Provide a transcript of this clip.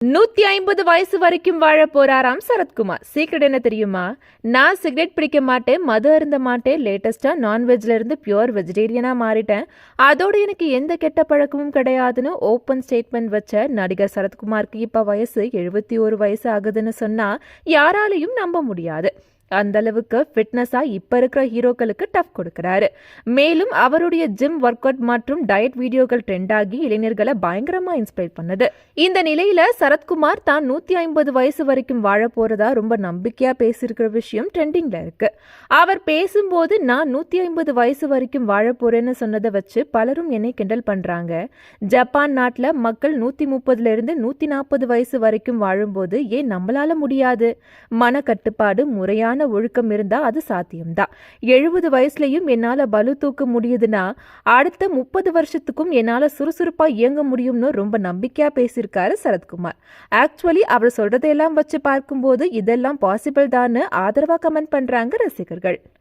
150 வயசு வரைக்கும் வாழ போறாராம் சரத்குமார். சீக்ரெட் என்ன தெரியுமா? நான் சிகரெட் பிடிக்க மாட்டேன், மது அருந்த மாட்டேன், லேட்டஸ்டா நான்வெஜ்ல இருந்து பியூர் வெஜிடேரியனா மாறிட்டேன், அதோட எனக்கு எந்த கெட்ட பழக்கமும் கிடையாதுன்னு ஓப்பன் ஸ்டேட்மெண்ட் வச்ச நடிகர் சரத்குமாருக்கு இப்ப வயசு 71 வயசு ஆகுதுன்னு சொன்னா யாராலையும் நம்ப முடியாது. அந்த அளவுக்கு ஃபிட்னஸா இப்ப இருக்கிற ஹீரோக்களுக்கு டஃப் கொடுக்கிறாரு. மேலும் அவருடைய ஜிம் ஒர்க் அவுட் மற்றும் டயட் வீடியோக்கள் ட்ரெண்ட் ஆகி இளைஞர்களை பயங்கரமா இன்ஸ்பயர் பண்ணுது. இந்த நிலையில சரத்குமார் தான் 150 வயசு வரைக்கும் வாழ போறதா ரொம்ப நம்பிக்கையா பேசியிருக்கிற விஷயம் ட்ரெண்டிங்ல இருக்கு. அவர் பேசும்போது நான் 150 வயசு வரைக்கும் வாழ போறேன்னு சொன்னதை வச்சு பலரும் என்னை கிண்டல் பண்றாங்க. ஜப்பான் நாட்டுல மக்கள் 130 இருந்து 140 வயசு வரைக்கும் வாழும்போது ஏன் நம்மளால முடியாது? மன கட்டுப்பாடு, முறையான ஒழுக்கம் இருந்தா அது சாத்தியம்தான். 70 வயசுலயும் என்னால பலு தூக்க முடியுதுன்னா அடுத்த 30 வருஷத்துக்கும் என்னால சுறுசுறுப்பா இயங்க முடியும்னு ரொம்ப நம்பிக்கையா பேசியிருக்காரு சரத்குமார். ஆக்சுவலி அவர் சொல்றதையெல்லாம் வச்சு பார்க்கும்போது இதெல்லாம் பாசிபிள் தான்னு ஆதரவா கமெண்ட் பண்றாங்க ரசிகர்கள்.